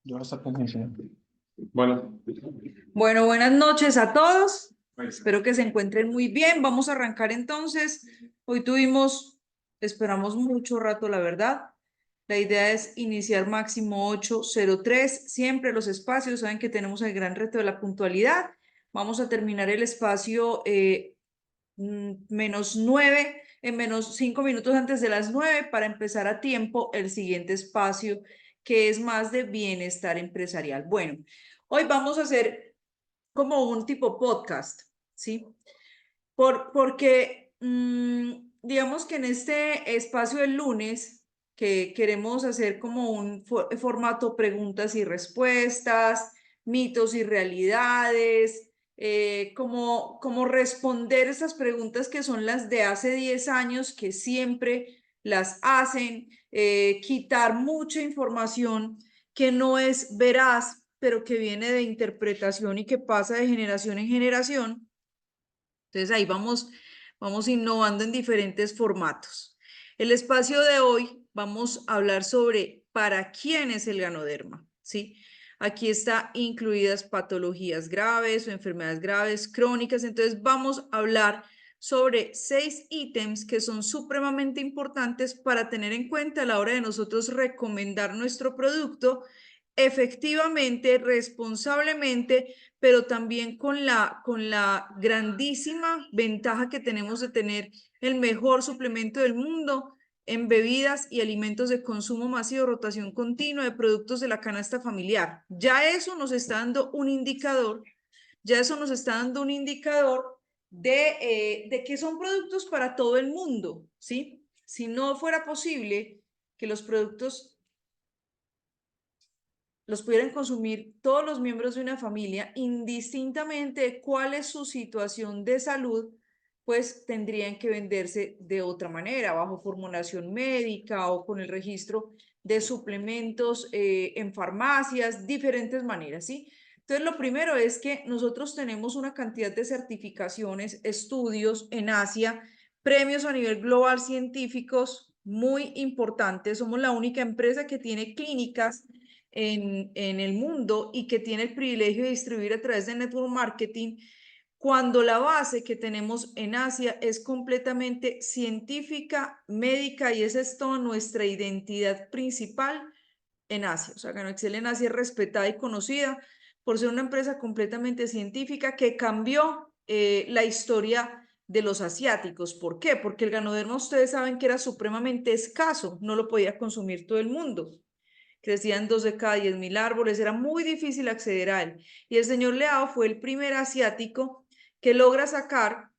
Yo hasta pendiente. Bueno, Bueno, buenas noches a todos. Espero que se encuentren muy bien. Vamos a arrancar entonces. Hoy esperamos mucho rato, la verdad. La idea es iniciar máximo 8:03. Siempre los espacios, saben que tenemos el gran reto de la puntualidad. Vamos a terminar el espacio -9, en menos 5 minutos antes de las 9 para empezar a tiempo el siguiente espacio que es más de bienestar empresarial. Bueno, hoy vamos a hacer como un tipo podcast, ¿sí? Porque digamos que en este espacio del lunes, que queremos hacer como un formato preguntas y respuestas, mitos y realidades, como responder esas preguntas que son las de hace 10 años, que siempre las hacen, quitar mucha información que no es veraz, pero que viene de interpretación y que pasa de generación en generación. Entonces ahí vamos innovando en diferentes formatos. El espacio de hoy vamos a hablar sobre para quién es el ganoderma, ¿sí? Aquí está incluidas patologías graves o enfermedades graves, crónicas. Entonces vamos a hablar sobre 6 ítems que son supremamente importantes para tener en cuenta a la hora de nosotros recomendar nuestro producto efectivamente, responsablemente, pero también con la grandísima ventaja que tenemos de tener el mejor suplemento del mundo en bebidas y alimentos de consumo masivo, rotación continua de productos de la canasta familiar. Ya eso nos está dando un indicador, ya eso nos está dando un indicador de que son productos para todo el mundo, ¿sí? Si no fuera posible que los productos los pudieran consumir todos los miembros de una familia, indistintamente de cuál es su situación de salud, pues tendrían que venderse de otra manera, bajo formulación médica o con el registro de suplementos en farmacias, diferentes maneras, ¿sí? Entonces, lo primero es que nosotros tenemos una cantidad de certificaciones, estudios en Asia, premios a nivel global científicos muy importantes. Somos la única empresa que tiene clínicas en el mundo y que tiene el privilegio de distribuir a través de network marketing, cuando la base que tenemos en Asia es completamente científica, médica, y esa es toda nuestra identidad principal en Asia. O sea, GanoExcel en Asia es respetada y conocida por ser una empresa completamente científica que cambió la historia de los asiáticos. ¿Por qué? Porque el ganoderma, ustedes saben que era supremamente escaso, no lo podía consumir todo el mundo. Crecían 2 de cada 10.000 árboles, era muy difícil acceder a él. Y el señor Leao fue el primer asiático que logra sacar,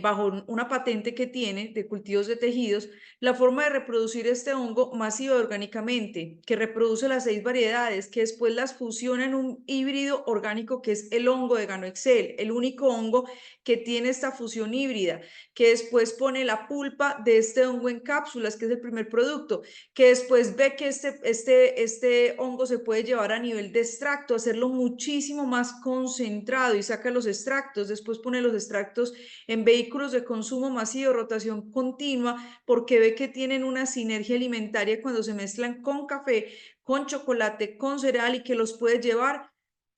bajo una patente que tiene de cultivos de tejidos, la forma de reproducir este hongo masivo orgánicamente, que reproduce las 6 variedades, que después las fusiona en un híbrido orgánico que es el hongo de GanoExcel, el único hongo que tiene esta fusión híbrida, que después pone la pulpa de este hongo en cápsulas, que es el primer producto, que después ve que este hongo se puede llevar a nivel de extracto, hacerlo muchísimo más concentrado y saca los extractos, después pone los extractos en vehículos de consumo masivo, rotación continua, porque ve que tienen una sinergia alimentaria cuando se mezclan con café, con chocolate, con cereal, y que los puede llevar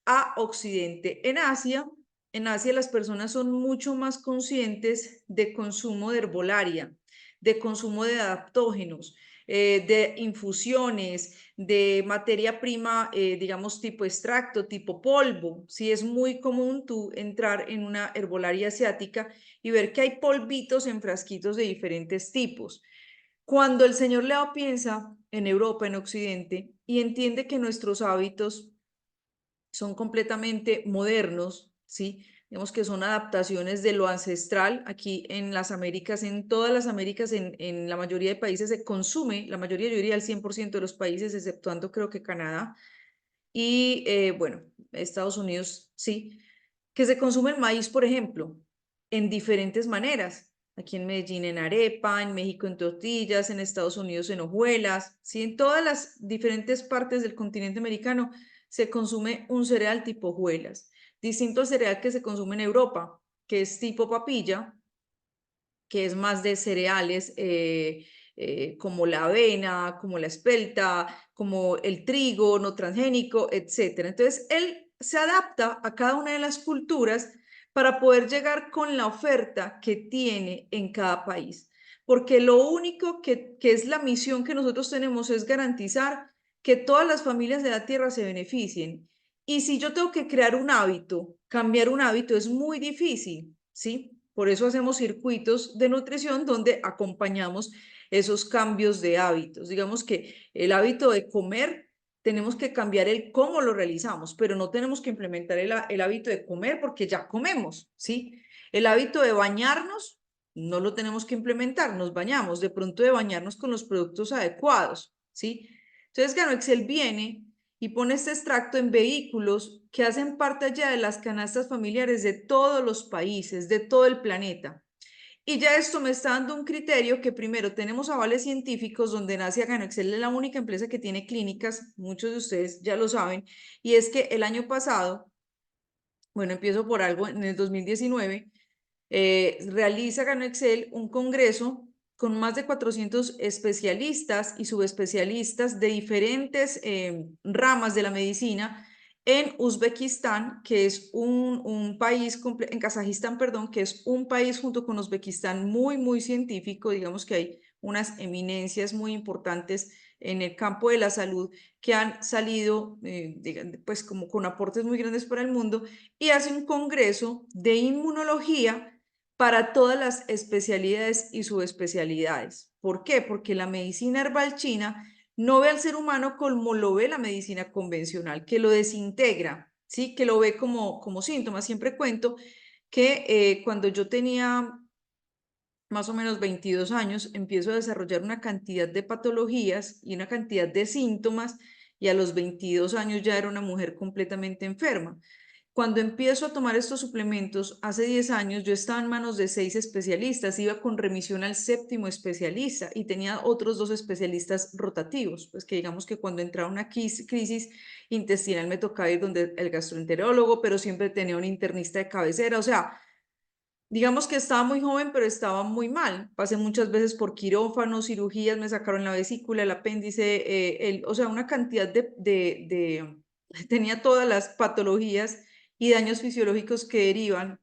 a Occidente. En Asia las personas son mucho más conscientes de consumo de herbolaria, de consumo de adaptógenos, de infusiones, de materia prima, digamos, tipo extracto, tipo polvo. Sí, es muy común tú entrar en una herbolaria asiática y ver que hay polvitos en frasquitos de diferentes tipos. Cuando el señor Leo piensa en Europa, en Occidente, y entiende que nuestros hábitos son completamente modernos, ¿sí? Digamos que son adaptaciones de lo ancestral. Aquí en las Américas, en todas las Américas, en la mayoría de países se consume, la mayoría, yo diría el 100% de los países, exceptuando creo que Canadá y, bueno, Estados Unidos, sí, que se consume el maíz, por ejemplo, en diferentes maneras. Aquí en Medellín en arepa, en México en tortillas, en Estados Unidos en hojuelas, ¿sí? En todas las diferentes partes del continente americano se consume un cereal tipo hojuelas, distinto al cereal que se consume en Europa, que es tipo papilla, que es más de cereales, como la avena, como la espelta, como el trigo no transgénico, etc. Entonces, él se adapta a cada una de las culturas para poder llegar con la oferta que tiene en cada país. Porque lo único que es la misión que nosotros tenemos es garantizar que todas las familias de la tierra se beneficien. Y si yo tengo que crear un hábito, cambiar un hábito es muy difícil, ¿sí? Por eso hacemos circuitos de nutrición donde acompañamos esos cambios de hábitos. Digamos que el hábito de comer, tenemos que cambiar el cómo lo realizamos, pero no tenemos que implementar el hábito de comer porque ya comemos, ¿sí? El hábito de bañarnos, no lo tenemos que implementar, nos bañamos, de pronto de bañarnos con los productos adecuados, ¿sí? Entonces, GanoExcel viene y pone este extracto en vehículos que hacen parte ya de las canastas familiares de todos los países, de todo el planeta. Y ya esto me está dando un criterio que primero tenemos avales científicos donde nace GanoExcel es la única empresa que tiene clínicas, muchos de ustedes ya lo saben, y es que el año pasado, bueno, empiezo por algo, en el 2019, realiza GanoExcel un congreso con más de 400 especialistas y subespecialistas de diferentes ramas de la medicina en Uzbekistán, que es un país, en Kazajistán, perdón, que es un país junto con Uzbekistán muy, muy científico. Digamos que hay unas eminencias muy importantes en el campo de la salud que han salido, pues como con aportes muy grandes para el mundo, y hace un congreso de inmunología para todas las especialidades y subespecialidades. ¿Por qué? Porque la medicina herbal china no ve al ser humano como lo ve la medicina convencional, que lo desintegra, ¿sí? Que lo ve como síntomas. Siempre cuento que cuando yo tenía más o menos 22 años, empiezo a desarrollar una cantidad de patologías y una cantidad de síntomas, y a los 22 años ya era una mujer completamente enferma. Cuando empiezo a tomar estos suplementos, hace 10 años, yo estaba en manos de 6 especialistas, iba con remisión al séptimo especialista y tenía otros 2 especialistas rotativos, pues que digamos que cuando entraba una crisis intestinal me tocaba ir donde el gastroenterólogo, pero siempre tenía un internista de cabecera. O sea, digamos que estaba muy joven, pero estaba muy mal. Pasé muchas veces por quirófanos, cirugías, me sacaron la vesícula, el apéndice, o sea, una cantidad tenía todas las patologías y daños fisiológicos que derivan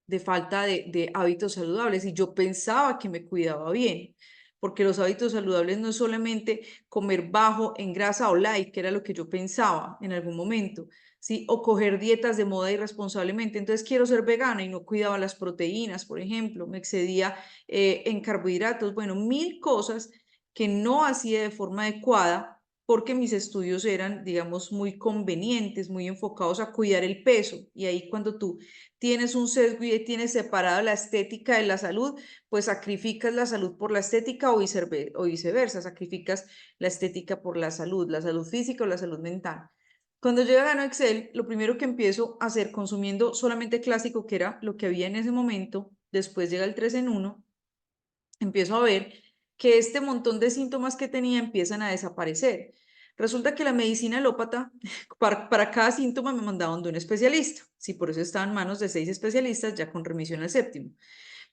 de falta de hábitos saludables. Y yo pensaba que me cuidaba bien, porque los hábitos saludables no es solamente comer bajo en grasa o light, que era lo que yo pensaba en algún momento, ¿sí? O coger dietas de moda irresponsablemente. Entonces quiero ser vegana y no cuidaba las proteínas, por ejemplo, me excedía en carbohidratos, bueno, 1000 cosas que no hacía de forma adecuada porque mis estudios eran, digamos, muy convenientes, muy enfocados a cuidar el peso. Y ahí cuando tú tienes un sesgo y tienes separada la estética de la salud, pues sacrificas la salud por la estética o viceversa, sacrificas la estética por la salud física o la salud mental. Cuando yo gano Excel, lo primero que empiezo a hacer consumiendo solamente clásico, que era lo que había en ese momento, después llega el 3 en 1, empiezo a ver que este montón de síntomas que tenía empiezan a desaparecer. Resulta que la medicina alópata, para cada síntoma me mandaban de un especialista. Sí, por eso estaba en manos de 6 especialistas, ya con remisión al séptimo.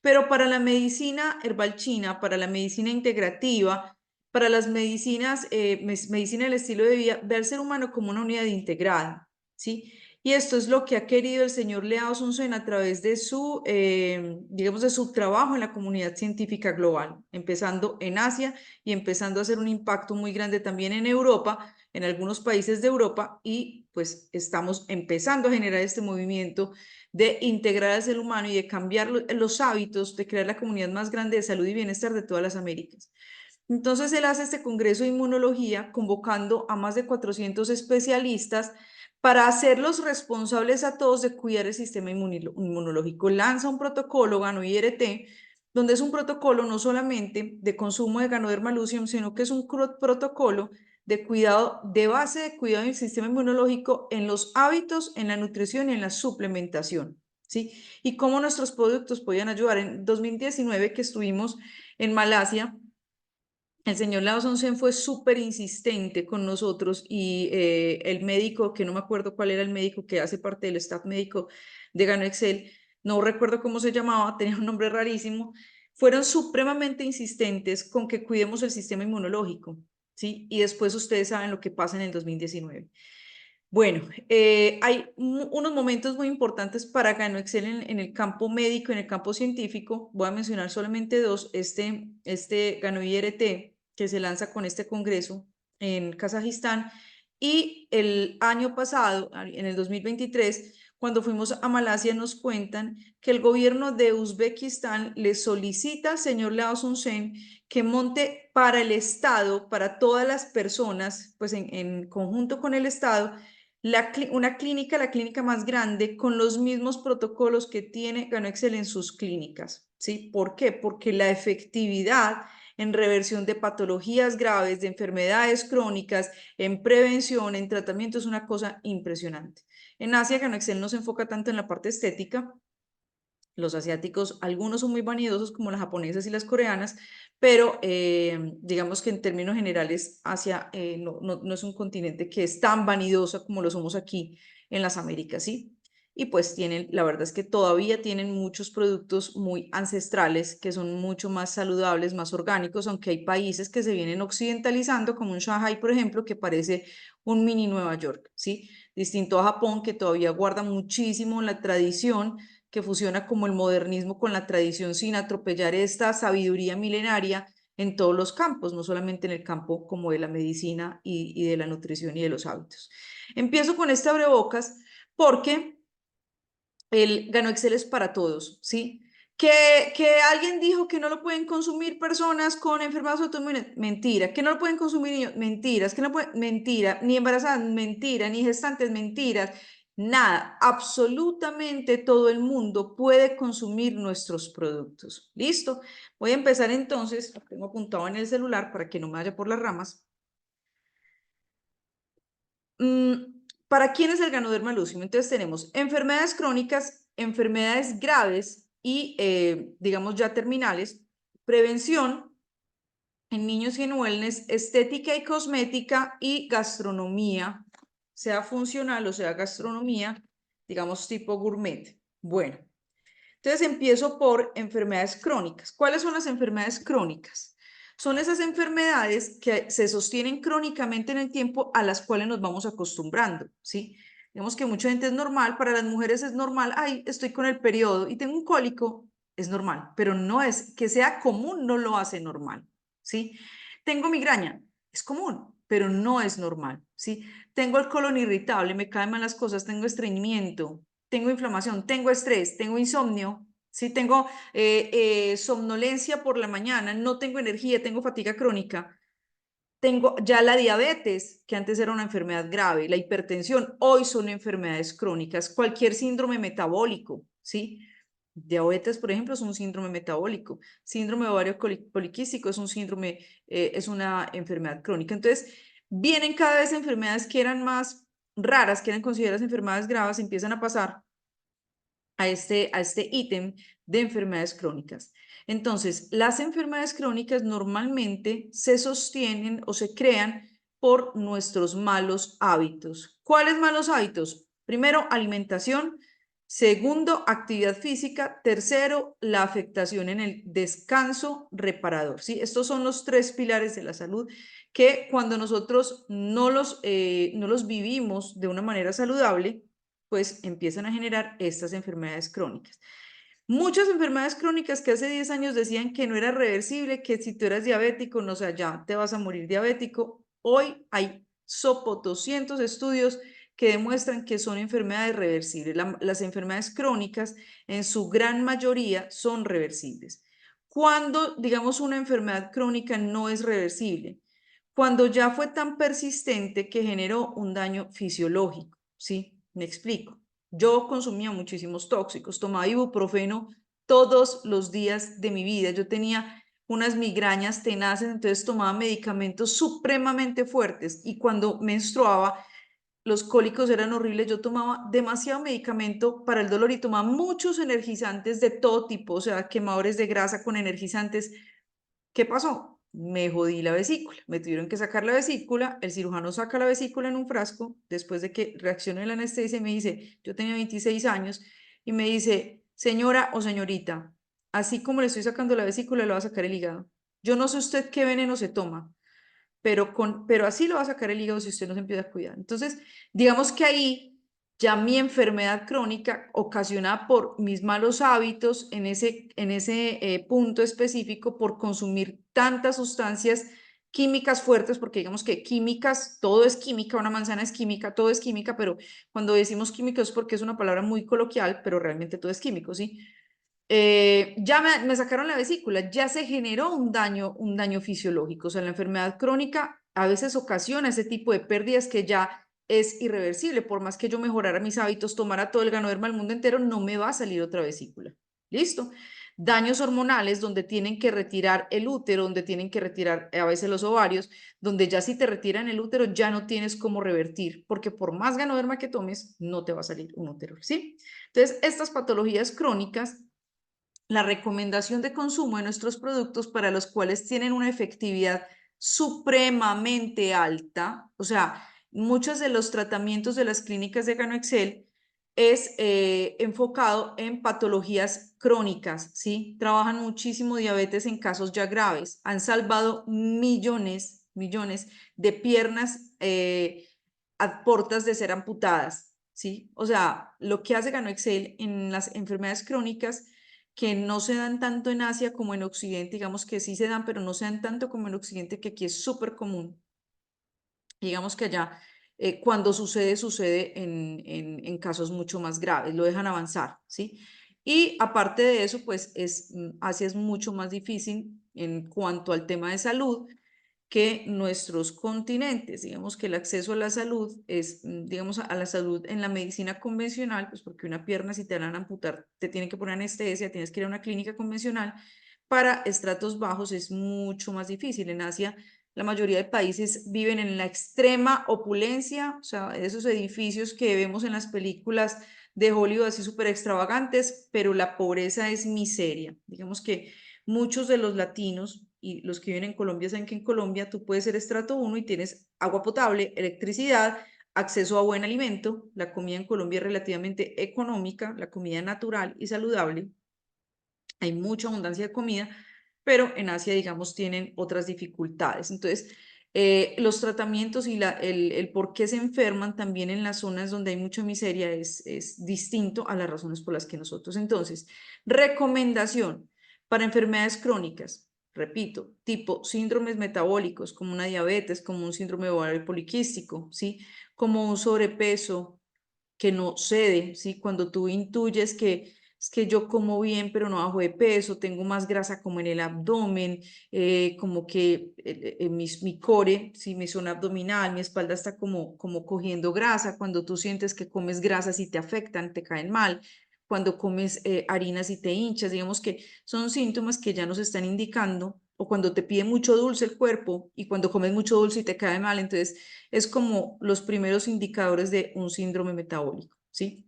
Pero para la medicina herbal china, para la medicina integrativa, para las medicinas, medicina del estilo de vida, ve al ser humano como una unidad integrada, ¿sí? Y esto es lo que ha querido el señor Leao Sunsen a través de su, digamos, de su trabajo en la comunidad científica global, empezando en Asia y empezando a hacer un impacto muy grande también en Europa, en algunos países de Europa, y pues estamos empezando a generar este movimiento de integrar al ser humano y de cambiar los hábitos, de crear la comunidad más grande de salud y bienestar de todas las Américas. Entonces él hace este congreso de inmunología convocando a más de 400 especialistas para hacerlos responsables a todos de cuidar el sistema inmunológico. Lanza un protocolo, Gano IRT, donde es un protocolo no solamente de consumo de Ganoderma lucium, sino que es un protocolo de cuidado, de base de cuidado del sistema inmunológico en los hábitos, en la nutrición y en la suplementación, ¿sí? Y cómo nuestros productos podían ayudar. En 2019, que estuvimos en Malasia, el señor Lao Sonsen fue súper insistente con nosotros y el médico, que no me acuerdo cuál era el médico que hace parte del staff médico de Gano Excel, no recuerdo cómo se llamaba, tenía un nombre rarísimo, fueron supremamente insistentes con que cuidemos el sistema inmunológico, ¿sí? Y después ustedes saben lo que pasa en el 2019. Bueno, hay unos momentos muy importantes para GanoExcel en el campo médico, en el campo científico. Voy a mencionar solamente dos. Este GanoIRT, que se lanza con este congreso en Kazajistán, y el año pasado, en el 2023, cuando fuimos a Malasia, nos cuentan que el gobierno de Uzbekistán le solicita al señor Lao Sun Sen que monte para el Estado, para todas las personas, pues en conjunto con el Estado, una clínica, la clínica más grande, con los mismos protocolos que tiene GanoExcel en sus clínicas. ¿Sí? ¿Por qué? Porque la efectividad en reversión de patologías graves, de enfermedades crónicas, en prevención, en tratamiento, es una cosa impresionante. En Asia, GanoExcel no se enfoca tanto en la parte estética. Los asiáticos, algunos son muy vanidosos como las japonesas y las coreanas, pero digamos que en términos generales Asia no es un continente que es tan vanidoso como lo somos aquí en las Américas, ¿sí? Y pues tienen, la verdad es que todavía tienen muchos productos muy ancestrales que son mucho más saludables, más orgánicos, aunque hay países que se vienen occidentalizando, como un Shanghai, por ejemplo, que parece un mini Nueva York, ¿sí? Distinto a Japón, que todavía guarda muchísimo la tradición, que fusiona como el modernismo con la tradición sin atropellar esta sabiduría milenaria en todos los campos, no solamente en el campo como de la medicina y de la nutrición y de los hábitos. Empiezo con este abrebocas porque el GanoExcel es para todos, ¿sí? Que alguien dijo que no lo pueden consumir personas con enfermedades autoinmunes, mentira. Que no lo pueden consumir niños, mentiras. Que no pueden, mentira. Ni embarazadas, mentira. Ni gestantes, mentiras. Nada, absolutamente todo el mundo puede consumir nuestros productos. ¿Listo? Voy a empezar entonces, lo tengo apuntado en el celular para que no me vaya por las ramas. ¿Para quién es el Ganoderma lucidum? Entonces tenemos enfermedades crónicas, enfermedades graves y, digamos, ya terminales, prevención en niños y en wellness, estética y cosmética y gastronomía, sea funcional o sea gastronomía, digamos, tipo gourmet. Bueno, entonces empiezo por enfermedades crónicas. ¿Cuáles son las enfermedades crónicas? Son esas enfermedades que se sostienen crónicamente en el tiempo a las cuales nos vamos acostumbrando, ¿sí? Digamos que mucha gente es normal, para las mujeres es normal, ay, estoy con el periodo y tengo un cólico, es normal, pero no es que sea común, no lo hace normal, ¿sí? Tengo migraña, es común, pero no es normal, ¿sí? Tengo el colon irritable, me caen mal las cosas, tengo estreñimiento, tengo inflamación, tengo estrés, tengo insomnio, ¿sí? Tengo somnolencia por la mañana, no tengo energía, tengo fatiga crónica, tengo ya la diabetes, que antes era una enfermedad grave, la hipertensión, hoy son enfermedades crónicas, cualquier síndrome metabólico, ¿sí? Diabetes, por ejemplo, es un síndrome metabólico. Síndrome ovario poliquístico es un síndrome, es una enfermedad crónica. Entonces, vienen cada vez enfermedades que eran más raras, que eran consideradas enfermedades graves, empiezan a pasar a este ítem de enfermedades crónicas. Entonces, las enfermedades crónicas normalmente se sostienen o se crean por nuestros malos hábitos. ¿Cuáles malos hábitos? Primero, alimentación. Segundo, actividad física. Tercero, la afectación en el descanso reparador. ¿Sí? Estos son los tres pilares de la salud que cuando nosotros no los vivimos de una manera saludable, pues empiezan a generar estas enfermedades crónicas. Muchas enfermedades crónicas que hace 10 años decían que no era reversible, que si tú eras diabético, no, o sea, ya te vas a morir diabético. Hoy hay 200 estudios que demuestran que son enfermedades reversibles. Las enfermedades crónicas, en su gran mayoría, son reversibles. Cuando, digamos, una enfermedad crónica no es reversible, cuando ya fue tan persistente que generó un daño fisiológico, ¿sí? Me explico. Yo consumía muchísimos tóxicos, tomaba ibuprofeno todos los días de mi vida. Yo tenía unas migrañas tenaces, entonces tomaba medicamentos supremamente fuertes y cuando menstruaba, los cólicos eran horribles. Yo tomaba demasiado medicamento para el dolor y tomaba muchos energizantes de todo tipo, o sea, quemadores de grasa con energizantes. ¿Qué pasó? Me jodí la vesícula, me tuvieron que sacar la vesícula, el cirujano saca la vesícula en un frasco, después de que reaccionó la anestesia y me dice, yo tenía 26 años, y me dice, señora o señorita, así como le estoy sacando la vesícula, le va a sacar el hígado. Yo no sé usted qué veneno se toma, pero así lo va a sacar el hígado si usted no se empieza a cuidar. Entonces, digamos que ahí ya mi enfermedad crónica ocasionada por mis malos hábitos en ese punto específico, por consumir tantas sustancias químicas fuertes, porque digamos que químicas, todo es química, una manzana es química, todo es química, pero cuando decimos químico es porque es una palabra muy coloquial, pero realmente todo es químico, ¿sí? Ya me sacaron la vesícula, ya se generó un daño fisiológico. O sea, la enfermedad crónica a veces ocasiona ese tipo de pérdidas que ya es irreversible. Por más que yo mejorara mis hábitos, tomara todo el Ganoderma del mundo entero, no me va a salir otra vesícula. ¿Listo? Daños hormonales donde tienen que retirar el útero, donde tienen que retirar a veces los ovarios, donde ya si te retiran el útero ya no tienes cómo revertir, porque por más Ganoderma que tomes, no te va a salir un útero, ¿sí? Entonces, estas patologías crónicas, la recomendación de consumo de nuestros productos para los cuales tienen una efectividad supremamente alta, o sea, muchos de los tratamientos de las clínicas de GanoExcel es enfocado en patologías crónicas, ¿sí? Trabajan muchísimo diabetes en casos ya graves, han salvado millones de piernas a portas de ser amputadas, ¿sí? O sea, lo que hace GanoExcel en las enfermedades crónicas que no se dan tanto en Asia como en Occidente, digamos que sí se dan, pero no se dan tanto como en Occidente, que aquí es súper común. Digamos que allá, cuando sucede en casos mucho más graves, lo dejan avanzar, ¿sí? Y aparte de eso, pues Asia es mucho más difícil en cuanto al tema de salud que nuestros continentes. Digamos que el acceso a la salud es, digamos, a la salud en la medicina convencional, pues porque una pierna si te van a amputar, te tienen que poner anestesia, tienes que ir a una clínica convencional. Para estratos bajos es mucho más difícil. En Asia, la mayoría de países viven en la extrema opulencia, o sea, esos edificios que vemos en las películas de Hollywood así súper extravagantes, pero la pobreza es miseria. Digamos que muchos de los latinos y los que viven en Colombia saben que en Colombia tú puedes ser estrato 1 y tienes agua potable, electricidad, acceso a buen alimento. La comida en Colombia es relativamente económica, la comida natural y saludable. Hay mucha abundancia de comida, pero en Asia, digamos, tienen otras dificultades. Entonces, los tratamientos y el por qué se enferman también en las zonas donde hay mucha miseria es distinto a las razones por las que nosotros. Entonces, recomendación para enfermedades crónicas, repito, tipo síndromes metabólicos, como una diabetes, como un síndrome ovario poliquístico, ¿sí? Como un sobrepeso que no cede, ¿sí? Cuando tú intuyes que es que yo como bien, pero no bajo de peso, tengo más grasa como en el abdomen, como que mi core, ¿sí? Mi zona abdominal, mi espalda está como cogiendo grasa. Cuando tú sientes que comes grasas y te afectan, te caen mal. Cuando comes harinas y te hinchas, digamos que son síntomas que ya nos están indicando, o cuando te pide mucho dulce el cuerpo y cuando comes mucho dulce y te cae mal, entonces es como los primeros indicadores de un síndrome metabólico, ¿sí?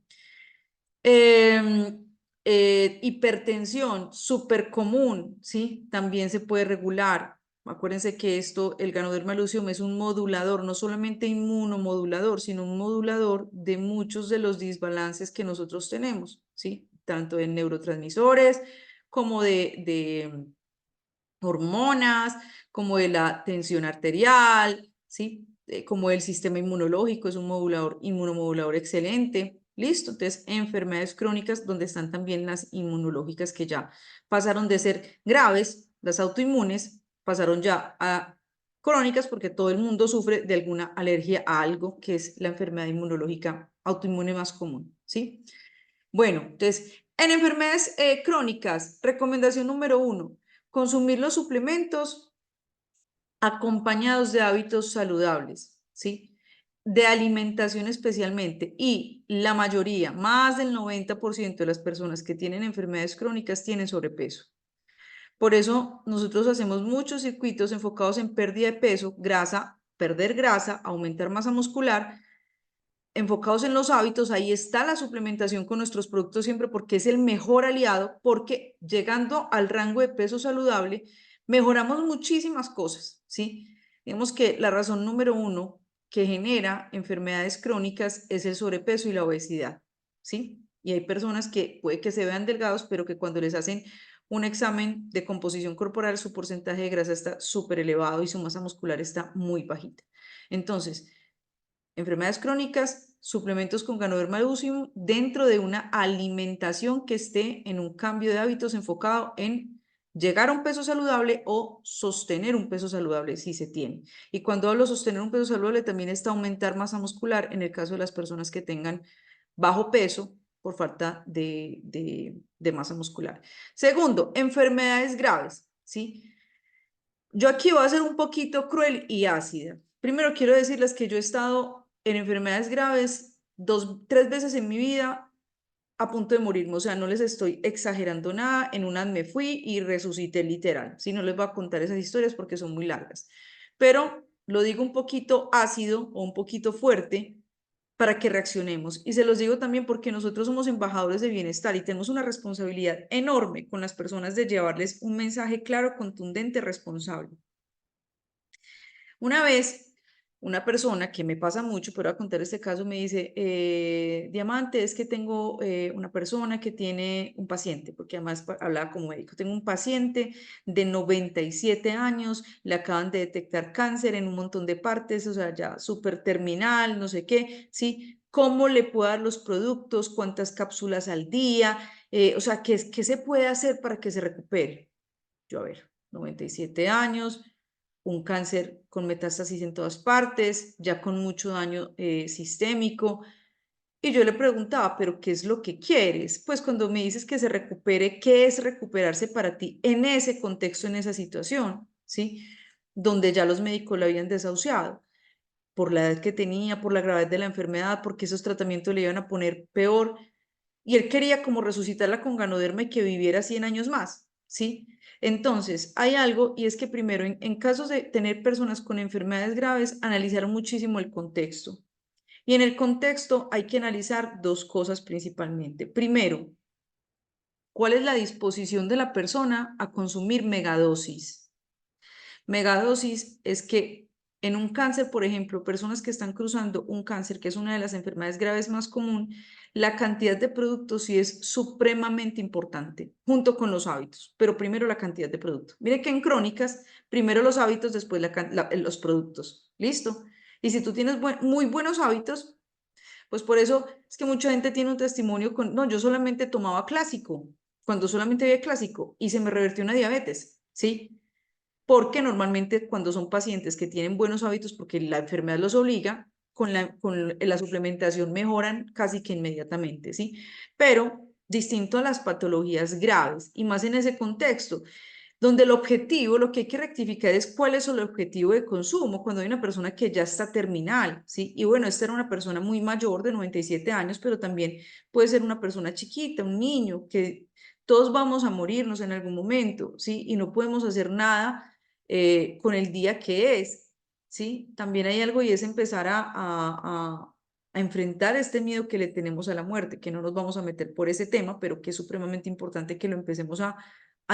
Hipertensión, súper común, ¿sí? También se puede regular. Acuérdense que el Ganoderma lucium es un modulador, no solamente inmunomodulador, sino un modulador de muchos de los desbalances que nosotros tenemos, ¿sí? Tanto de neurotransmisores como de hormonas, como de la tensión arterial, ¿sí? Como el sistema inmunológico, es un inmunomodulador excelente. Listo, entonces enfermedades crónicas donde están también las inmunológicas que ya pasaron de ser graves, las autoinmunes, pasaron ya a crónicas porque todo el mundo sufre de alguna alergia a algo que es la enfermedad inmunológica autoinmune más común, ¿sí? Bueno, entonces, en enfermedades crónicas, recomendación número 1, consumir los suplementos acompañados de hábitos saludables, ¿sí? De alimentación especialmente. Y la mayoría, más del 90% de las personas que tienen enfermedades crónicas tienen sobrepeso. Por eso nosotros hacemos muchos circuitos enfocados en pérdida de peso, grasa, perder grasa, aumentar masa muscular, enfocados en los hábitos. Ahí está la suplementación con nuestros productos siempre porque es el mejor aliado, porque llegando al rango de peso saludable, mejoramos muchísimas cosas, ¿sí? Digamos que la razón número 1 que genera enfermedades crónicas es el sobrepeso y la obesidad, ¿sí? Y hay personas que puede que se vean delgados, pero que cuando les hacen un examen de composición corporal, su porcentaje de grasa está súper elevado y su masa muscular está muy bajita. Entonces, enfermedades crónicas, suplementos con Ganoderma lucidum dentro de una alimentación que esté en un cambio de hábitos enfocado en llegar a un peso saludable o sostener un peso saludable si se tiene. Y cuando hablo de sostener un peso saludable, también está aumentar masa muscular en el caso de las personas que tengan bajo peso por falta de masa muscular. Segundo, enfermedades graves, ¿sí? Yo aquí voy a ser un poquito cruel y ácida. Primero quiero decirles que yo he estado en enfermedades graves 3 veces en mi vida a punto de morirme, o sea, no les estoy exagerando nada, en unas me fui y resucité literal, si no les voy a contar esas historias porque son muy largas, pero lo digo un poquito ácido o un poquito fuerte para que reaccionemos. Y se los digo también porque nosotros somos embajadores de bienestar y tenemos una responsabilidad enorme con las personas de llevarles un mensaje claro, contundente, responsable. Una vez, una persona que me pasa mucho, pero voy a contar este caso, me dice, Diamante, es que tengo una persona que tiene un paciente, porque además hablaba como médico, tengo un paciente de 97 años, le acaban de detectar cáncer en un montón de partes, o sea, ya súper terminal, no sé qué, ¿sí? ¿Cómo le puedo dar los productos? ¿Cuántas cápsulas al día? O sea, ¿qué se puede hacer para que se recupere? Yo, a ver, 97 años, un cáncer con metástasis en todas partes, ya con mucho daño sistémico. Y yo le preguntaba, ¿pero qué es lo que quieres? Pues cuando me dices que se recupere, ¿qué es recuperarse para ti en ese contexto, en esa situación? ¿Sí? Donde ya los médicos lo habían desahuciado por la edad que tenía, por la gravedad de la enfermedad, porque esos tratamientos le iban a poner peor. Y él quería como resucitarla con Ganoderma y que viviera 100 años más, ¿sí? Entonces, hay algo y es que primero, en casos de tener personas con enfermedades graves, analizar muchísimo el contexto. Y en el contexto hay que analizar dos cosas principalmente. Primero, ¿cuál es la disposición de la persona a consumir megadosis? Megadosis es que en un cáncer, por ejemplo, personas que están cruzando un cáncer, que es una de las enfermedades graves más común, la cantidad de productos sí es supremamente importante, junto con los hábitos, pero primero la cantidad de productos. Mire que en crónicas, primero los hábitos, después los productos. ¿Listo? Y si tú tienes muy buenos hábitos, pues por eso es que mucha gente tiene un testimonio con, no, yo solamente tomaba clásico, cuando solamente había clásico y se me revertió una diabetes, ¿sí? Porque normalmente cuando son pacientes que tienen buenos hábitos, porque la enfermedad los obliga, con la suplementación mejoran casi que inmediatamente, ¿sí? Pero distinto a las patologías graves, y más en ese contexto, donde el objetivo, lo que hay que rectificar es cuál es el objetivo de consumo cuando hay una persona que ya está terminal, ¿sí? Y bueno, esta era una persona muy mayor de 97 años, pero también puede ser una persona chiquita, un niño, que todos vamos a morirnos en algún momento, ¿sí? Y no podemos hacer nada con el día que es, ¿sí? También hay algo y es empezar a enfrentar este miedo que le tenemos a la muerte, que no nos vamos a meter por ese tema, pero que es supremamente importante que lo empecemos a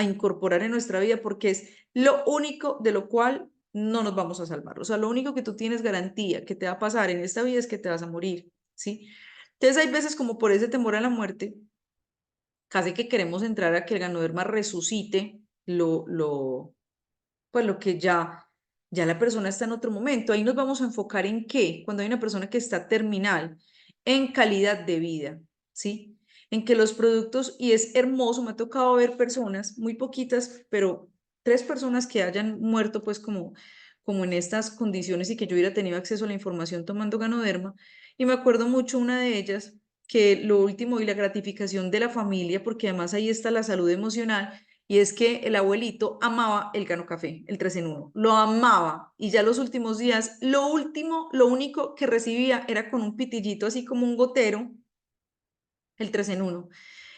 incorporar en nuestra vida porque es lo único de lo cual no nos vamos a salvar. O sea, lo único que tú tienes garantía que te va a pasar en esta vida es que te vas a morir, ¿sí? Entonces hay veces como por ese temor a la muerte, casi que queremos entrar a que el Ganoderma resucite pues lo que ya la persona está en otro momento. Ahí nos vamos a enfocar en qué, cuando hay una persona que está terminal, en calidad de vida, ¿sí? En que los productos, y es hermoso, me ha tocado ver personas, muy poquitas, pero 3 personas que hayan muerto pues como en estas condiciones y que yo hubiera tenido acceso a la información tomando Ganoderma. Y me acuerdo mucho una de ellas que lo último y la gratificación de la familia, porque además ahí está la salud emocional, y es que el abuelito amaba el Gano Café, el 3 en 1, lo amaba. Y ya los últimos días, lo único que recibía era con un pitillito, así como un gotero, el 3 en 1.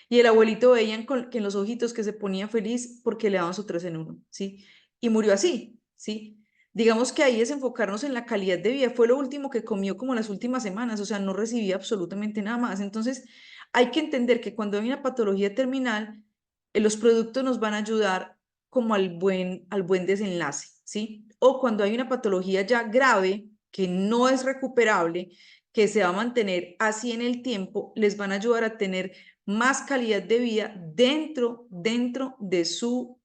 Y el abuelito veían que en los ojitos que se ponía feliz porque le daban su 3 en 1, ¿sí? Y murió así, ¿sí? Digamos que ahí es enfocarnos en la calidad de vida. Fue lo último que comió como las últimas semanas, o sea, no recibía absolutamente nada más. Entonces, hay que entender que cuando hay una patología terminal, los productos nos van a ayudar como al buen desenlace, ¿sí? O cuando hay una patología ya grave, que no es recuperable, que se va a mantener así en el tiempo, les van a ayudar a tener más calidad de vida dentro de su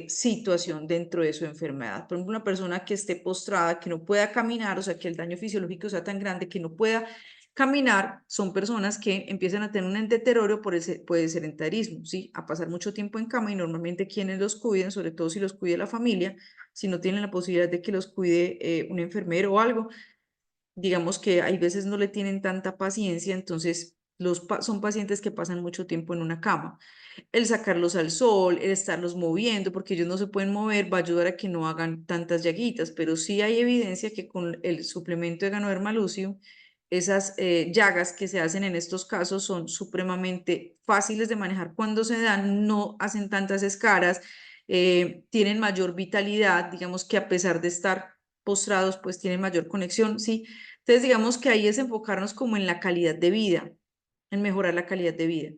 situación, dentro de su enfermedad. Por ejemplo, una persona que esté postrada, que no pueda caminar, o sea, que el daño fisiológico sea tan grande que no pueda caminar, son personas que empiezan a tener un deterioro por el sedentarismo, ¿sí? A pasar mucho tiempo en cama y normalmente quienes los cuiden, sobre todo si los cuide la familia, si no tienen la posibilidad de que los cuide un enfermero o algo, digamos que hay veces no le tienen tanta paciencia, entonces son pacientes que pasan mucho tiempo en una cama. El sacarlos al sol, el estarlos moviendo, porque ellos no se pueden mover, va a ayudar a que no hagan tantas llaguitas, pero sí hay evidencia que con el suplemento de Ganoderma lucidum, esas llagas que se hacen en estos casos son supremamente fáciles de manejar cuando se dan, no hacen tantas escaras, tienen mayor vitalidad, digamos que a pesar de estar postrados, pues tienen mayor conexión, ¿sí? Entonces, digamos que ahí es enfocarnos como en la calidad de vida, en mejorar la calidad de vida.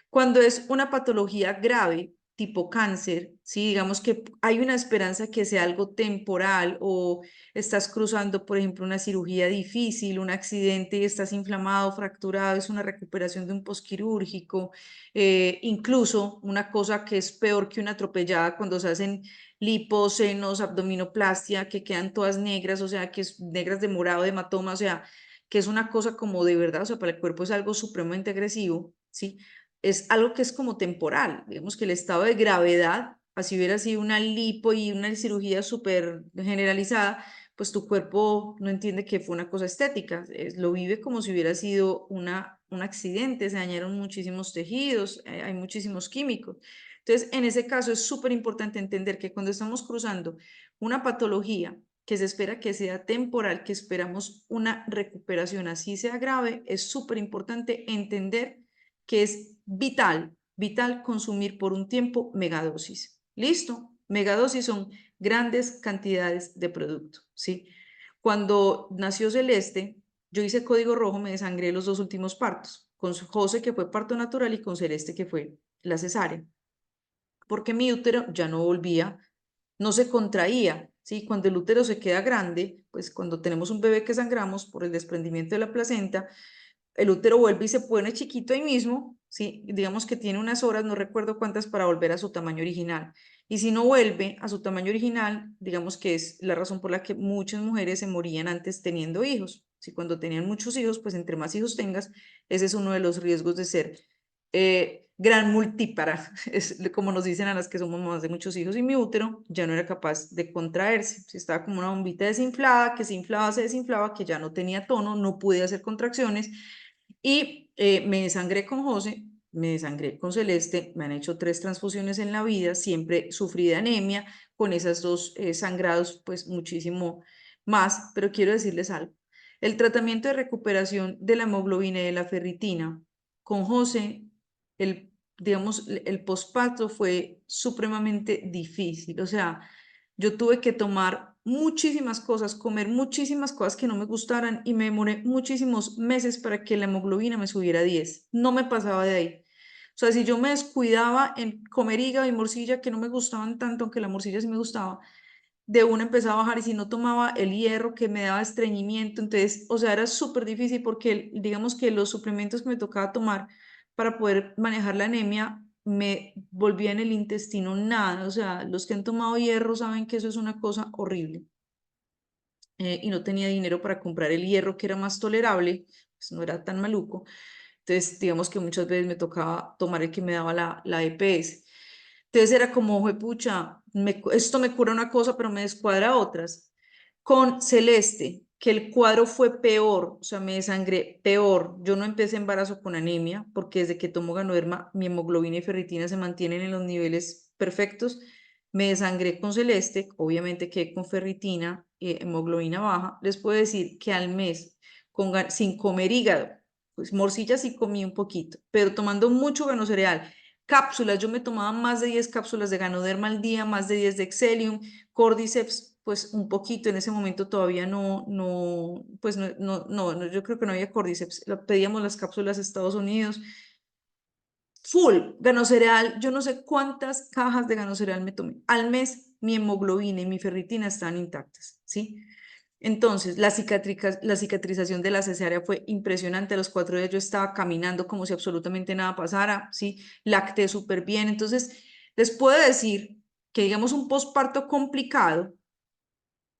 Cuando es una patología grave, tipo cáncer, ¿sí? Digamos que hay una esperanza que sea algo temporal o estás cruzando, por ejemplo, una cirugía difícil, un accidente y estás inflamado, fracturado, es una recuperación de un posquirúrgico, incluso una cosa que es peor que una atropellada cuando se hacen lipos, senos, abdominoplastia, que quedan todas negras, o sea, que es negras de morado, de hematoma, o sea, que es una cosa como de verdad, o sea, para el cuerpo es algo supremamente agresivo, ¿sí? Es algo que es como temporal, digamos que el estado de gravedad, así hubiera sido una lipo y una cirugía súper generalizada, pues tu cuerpo no entiende que fue una cosa estética, lo vive como si hubiera sido un accidente, se dañaron muchísimos tejidos, hay muchísimos químicos. Entonces, en ese caso es súper importante entender que cuando estamos cruzando una patología que se espera que sea temporal, que esperamos una recuperación así sea grave, es súper importante entender que es vital consumir por un tiempo megadosis. ¿Listo? Megadosis son grandes cantidades de producto, ¿sí? Cuando nació Celeste, yo hice código rojo, me desangré los 2 últimos partos, con José que fue parto natural y con Celeste que fue la cesárea, porque mi útero ya no volvía, no se contraía, ¿sí? Cuando el útero se queda grande, pues cuando tenemos un bebé que sangramos por el desprendimiento de la placenta, el útero vuelve y se pone chiquito ahí mismo, ¿sí? Digamos que tiene unas horas, no recuerdo cuántas, para volver a su tamaño original. Y si no vuelve a su tamaño original, digamos que es la razón por la que muchas mujeres se morían antes teniendo hijos. Si cuando tenían muchos hijos, pues entre más hijos tengas, ese es uno de los riesgos de ser gran multípara, es como nos dicen a las que somos mamás de muchos hijos, y mi útero ya no era capaz de contraerse, estaba como una bombita desinflada, que se desinflaba, que ya no tenía tono, no pude hacer contracciones, y me desangré con José, me desangré con Celeste, me han hecho 3 transfusiones en la vida, siempre sufrí de anemia, con esas 2 sangrados, pues muchísimo más, pero quiero decirles algo. El tratamiento de recuperación de la hemoglobina y de la ferritina con José, digamos, el posparto fue supremamente difícil. O sea, yo tuve que tomar muchísimas cosas, comer muchísimas cosas que no me gustaran y me demoré muchísimos meses para que la hemoglobina me subiera a 10. No me pasaba de ahí. O sea, si yo me descuidaba en comer hígado y morcilla, que no me gustaban tanto, aunque la morcilla sí me gustaba, de una empezaba a bajar y si no tomaba el hierro que me daba estreñimiento, entonces, o sea, era súper difícil porque digamos que los suplementos que me tocaba tomar para poder manejar la anemia me volvían el intestino nada, o sea, los que han tomado hierro saben que eso es una cosa horrible. Y no tenía dinero para comprar el hierro que era más tolerable, pues no era tan maluco. Entonces, digamos que muchas veces me tocaba tomar el que me daba la EPS. Entonces era como, pucha, esto me cura una cosa, pero me descuadra otras. Con Celeste, que el cuadro fue peor, o sea, me desangré peor. Yo no empecé embarazo con anemia, porque desde que tomo Ganoderma, mi hemoglobina y ferritina se mantienen en los niveles perfectos. Me desangré con Celeste, obviamente que con ferritina, hemoglobina baja. Les puedo decir que al mes, sin comer hígado, pues morcilla sí comí un poquito, pero tomando mucho ganocereal, cápsulas, yo me tomaba más de 10 cápsulas de Ganoderma al día, más de 10 de Exelium, Cordyceps, pues un poquito, en ese momento todavía pues yo creo que no había Cordyceps, pedíamos las cápsulas a Estados Unidos, full, ganocereal, yo no sé cuántas cajas de ganocereal me tomé, al mes mi hemoglobina y mi ferritina estaban intactas, ¿sí? Entonces, la cicatrización de la cesárea fue impresionante. A los 4 días yo estaba caminando como si absolutamente nada pasara, ¿sí? Lacté súper bien. Entonces, les puedo decir que, digamos, un posparto complicado,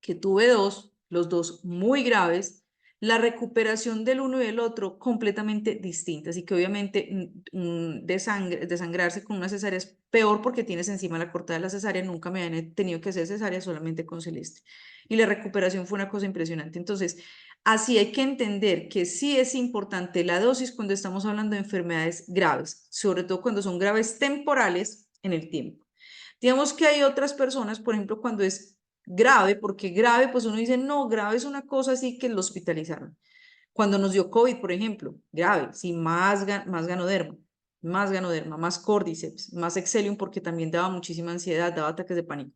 que tuve dos, los dos muy graves, la recuperación del uno y del otro completamente distinta. Así que obviamente desangrarse con una cesárea es peor porque tienes encima la cortada de la cesárea. Nunca me han tenido que hacer cesárea, solamente con Celeste. Y la recuperación fue una cosa impresionante. Entonces, así hay que entender que sí es importante la dosis cuando estamos hablando de enfermedades graves, sobre todo cuando son graves temporales en el tiempo. Digamos que hay otras personas, por ejemplo, cuando es grave, porque grave, pues uno dice, no, grave es una cosa así que lo hospitalizaron. Cuando nos dio COVID, por ejemplo, grave, sí, más ganoderma, más cordyceps, más exelium, porque también daba muchísima ansiedad, daba ataques de pánico.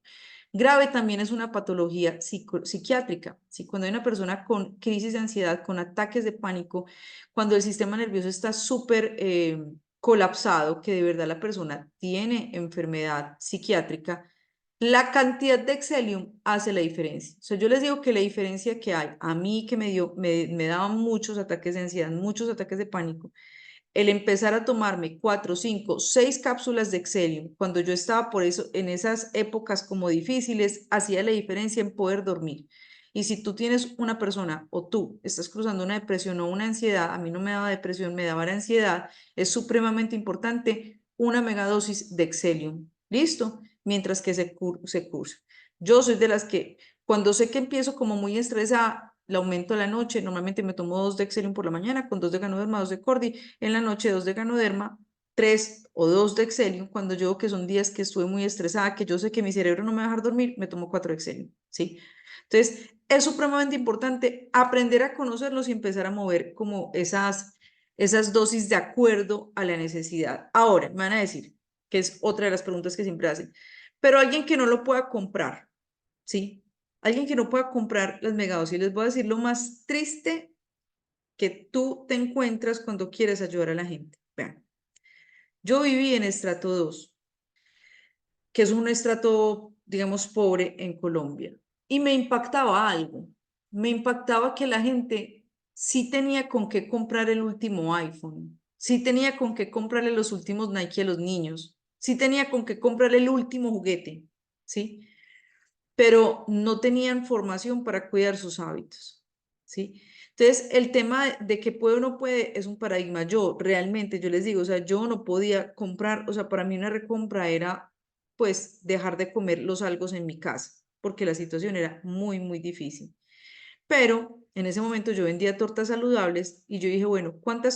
Grave también es una patología psiquiátrica, ¿sí? Cuando hay una persona con crisis de ansiedad, con ataques de pánico, cuando el sistema nervioso está súper colapsado, que de verdad la persona tiene enfermedad psiquiátrica, la cantidad de Exelium hace la diferencia. O sea, yo les digo que la diferencia que hay, a mí que me daban muchos ataques de ansiedad, muchos ataques de pánico, el empezar a tomarme 4, 5, 6 cápsulas de Exelium, cuando yo estaba por eso, en esas épocas como difíciles, hacía la diferencia en poder dormir. Y si tú tienes una persona o tú estás cruzando una depresión o una ansiedad, a mí no me daba depresión, me daba ansiedad, es supremamente importante una megadosis de Exelium. ¿Listo? Mientras que se cursa. Yo soy de las que cuando sé que empiezo como muy estresada, la aumento a la noche. Normalmente me tomo 2 de Exelium por la mañana con 2 de Ganoderma, 2 de Cordi. En la noche 2 de Ganoderma, 3 o 2 de Exelium. Cuando yo que son días que estuve muy estresada, que yo sé que mi cerebro no me va a dejar dormir, me tomo 4 de Exelium, ¿sí? Entonces, es supremamente importante aprender a conocerlos y empezar a mover como esas dosis de acuerdo a la necesidad. Ahora, me van a decir, que es otra de las preguntas que siempre hacen, pero alguien que no lo pueda comprar, ¿sí? Alguien que no pueda comprar las megadosis, les voy a decir lo más triste que tú te encuentras cuando quieres ayudar a la gente. Vean, yo viví en estrato 2, que es un estrato, digamos, pobre en Colombia, y me impactaba algo. Me impactaba que la gente sí tenía con qué comprar el último iPhone, sí tenía con qué comprarle los últimos Nike a los niños, sí tenía con qué comprarle el último juguete, ¿sí? Pero no tenían formación para cuidar sus hábitos, ¿sí? Entonces, el tema de que puede o no puede es un paradigma. Yo realmente, yo les digo, o sea, yo no podía comprar, o sea, para mí una recompra era, pues, dejar de comer los algos en mi casa, porque la situación era muy, muy difícil. Pero en ese momento yo vendía tortas saludables y yo dije, bueno, ¿cuánto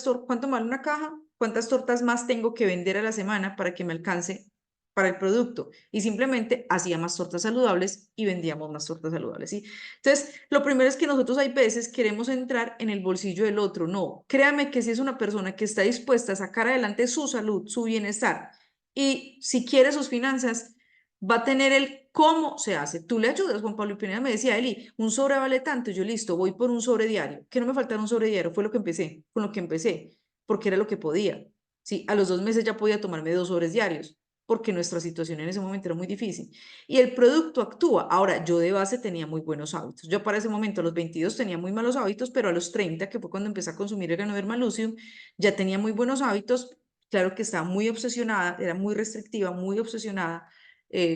vale una caja? ¿Cuántas tortas más tengo que vender a la semana para que me alcance para el producto? Y simplemente hacía más tortas saludables y vendíamos más tortas saludables, ¿sí? Entonces, lo primero es que nosotros hay veces queremos entrar en el bolsillo del otro. No, créame que si es una persona que está dispuesta a sacar adelante su salud, su bienestar y si quiere sus finanzas, va a tener el cómo se hace. Tú le ayudas, Juan Pablo y Pineda me decía, Eli, un sobre vale tanto, yo listo, voy por un sobre diario. Que no me faltara un sobre diario, fue lo que empecé, con lo que empecé, porque era lo que podía. Sí, a los 2 meses ya podía tomarme 2 sobres diarios, porque nuestra situación en ese momento era muy difícil. Y el producto actúa. Ahora, yo de base tenía muy buenos hábitos. Yo para ese momento, a los 22, tenía muy malos hábitos, pero a los 30, que fue cuando empecé a consumir el Ganoderma Lucium, ya tenía muy buenos hábitos. Claro que estaba muy obsesionada, era muy restrictiva, muy obsesionada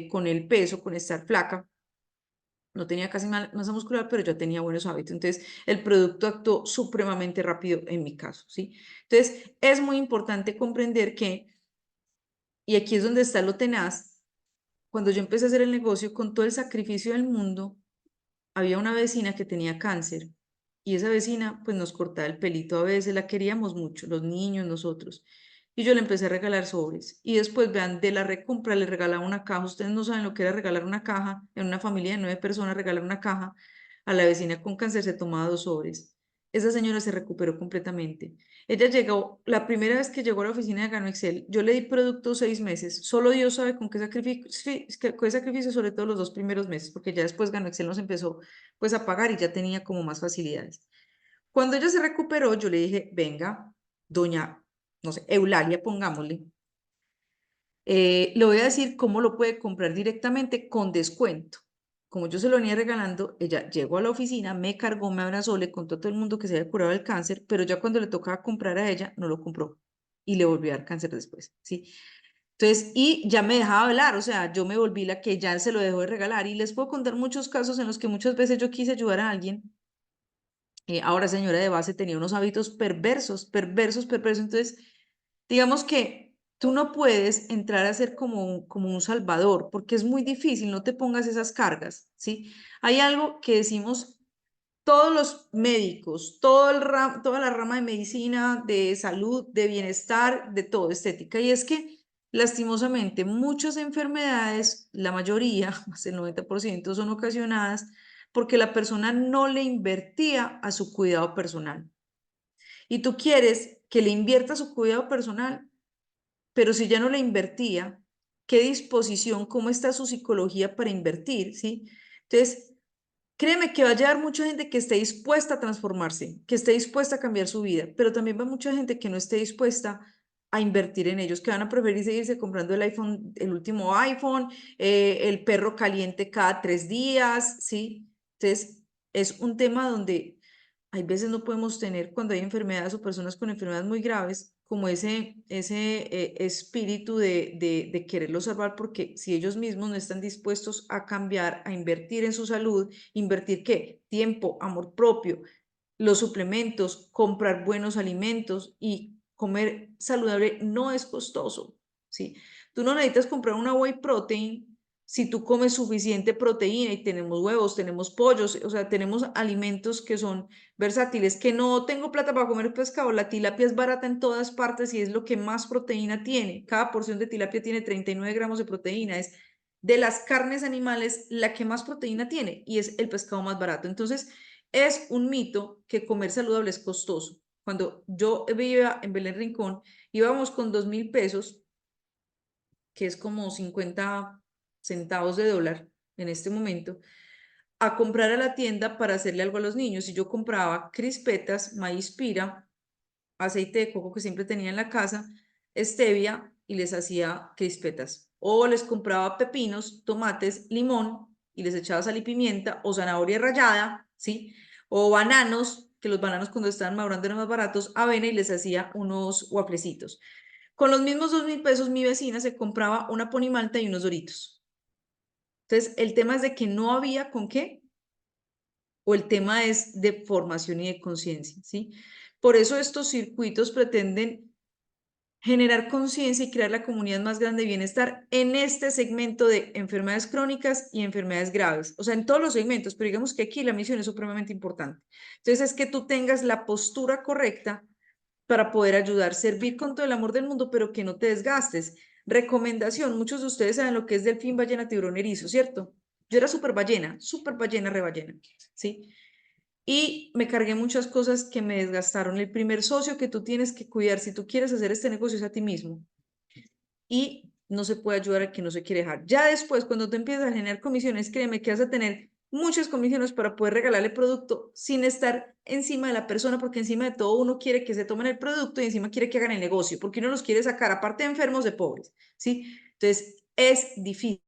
con el peso, con estar flaca. No tenía casi masa muscular, pero yo tenía buenos hábitos. Entonces, el producto actuó supremamente rápido en mi caso, ¿sí? Entonces, es muy importante comprender que, y aquí es donde está lo tenaz, cuando yo empecé a hacer el negocio con todo el sacrificio del mundo, había una vecina que tenía cáncer y esa vecina pues nos cortaba el pelito a veces, la queríamos mucho, los niños, nosotros. Y yo le empecé a regalar sobres. Y después, vean, de la recompra le regalaba una caja. Ustedes no saben lo que era regalar una caja. En una familia de 9 personas, regalar una caja. A la vecina con cáncer se tomaba 2 sobres. Esa señora se recuperó completamente. Ella llegó, la primera vez que llegó a la oficina de Gano Excel, yo le di producto 6 meses. Solo Dios sabe con qué sacrificio, sobre todo los 2 primeros meses, porque ya después Gano Excel nos empezó pues a pagar y ya tenía como más facilidades. Cuando ella se recuperó, yo le dije, venga, doña, no sé, Eulalia, pongámosle, le voy a decir cómo lo puede comprar directamente con descuento. como yo se lo venía regalando, ella llegó a la oficina, me cargó, me abrazó, le contó a todo el mundo que se había curado el cáncer, pero ya cuando le tocaba comprar a ella, no lo compró y le volvió a dar cáncer después, ¿sí? Entonces, y ya me dejaba hablar, o sea, yo me volví la que ya se lo dejó de regalar y les puedo contar muchos casos en los que muchas veces yo quise ayudar a alguien. Ahora señora de base tenía unos hábitos perversos, perversos, perversos. Entonces, digamos que tú no puedes entrar a ser como un salvador, porque es muy difícil, no te pongas esas cargas, ¿sí? Hay algo que decimos todos los médicos, toda la rama de medicina, de salud, de bienestar, de todo, estética, y es que lastimosamente muchas enfermedades, la mayoría, más del 90%, son ocasionadas porque la persona no le invertía a su cuidado personal. Y tú quieres que le invierta a su cuidado personal, pero si ya no le invertía, ¿qué disposición, cómo está su psicología para invertir? ¿Sí? Entonces, créeme que va a llegar mucha gente que esté dispuesta a transformarse, que esté dispuesta a cambiar su vida, pero también va mucha gente que no esté dispuesta a invertir en ellos, que van a preferir seguirse comprando el iPhone, el último iPhone, el perro caliente cada 3 días, ¿sí? Entonces, es un tema donde hay veces no podemos tener, cuando hay enfermedades o personas con enfermedades muy graves, como ese espíritu de quererlo salvar, porque si ellos mismos no están dispuestos a cambiar, a invertir en su salud, ¿invertir qué? Tiempo, amor propio, los suplementos, comprar buenos alimentos y comer saludable no es costoso, ¿sí? Tú no necesitas comprar una whey protein si tú comes suficiente proteína y tenemos huevos, tenemos pollos, o sea, tenemos alimentos que son versátiles, que no tengo plata para comer pescado, la tilapia es barata en todas partes y es lo que más proteína tiene, cada porción de tilapia tiene 39 gramos de proteína, es de las carnes animales la que más proteína tiene y es el pescado más barato. Entonces, es un mito que comer saludable es costoso. Cuando yo vivía en Belén Rincón, íbamos con 2.000 pesos, que es como 50 centavos de dólar en este momento, a comprar a la tienda para hacerle algo a los niños. Y yo compraba crispetas, maíz pira, aceite de coco que siempre tenía en la casa, stevia y les hacía crispetas. O les compraba pepinos, tomates, limón y les echaba sal y pimienta o zanahoria rallada, ¿sí? O bananos, que los bananos cuando estaban madurando eran más baratos, avena y les hacía unos wafflecitos. Con los mismos 2.000 pesos mi vecina se compraba una ponimalta y unos doritos. Entonces, el tema es de que no había con qué, o el tema es de formación y de conciencia, ¿sí? Por eso estos circuitos pretenden generar conciencia y crear la comunidad más grande de bienestar en este segmento de enfermedades crónicas y enfermedades graves, o sea, en todos los segmentos, pero digamos que aquí la misión es supremamente importante. Entonces, es que tú tengas la postura correcta para poder ayudar, servir con todo el amor del mundo, pero que no te desgastes. Recomendación, muchos de ustedes saben lo que es delfín, ballena, tiburón, erizo, ¿cierto? Yo era súper ballena, reballena, ¿sí? Y me cargué muchas cosas que me desgastaron. El primer socio que tú tienes que cuidar si tú quieres hacer este negocio es a ti mismo. Y no se puede ayudar a quien no se quiere dejar. Ya después, cuando tú empiezas a generar comisiones, créeme que vas a tener muchas comisiones para poder regalarle producto sin estar encima de la persona, porque encima de todo uno quiere que se tomen el producto y encima quiere que hagan el negocio, porque uno los quiere sacar, aparte de enfermos, de pobres, ¿sí? Entonces, es difícil.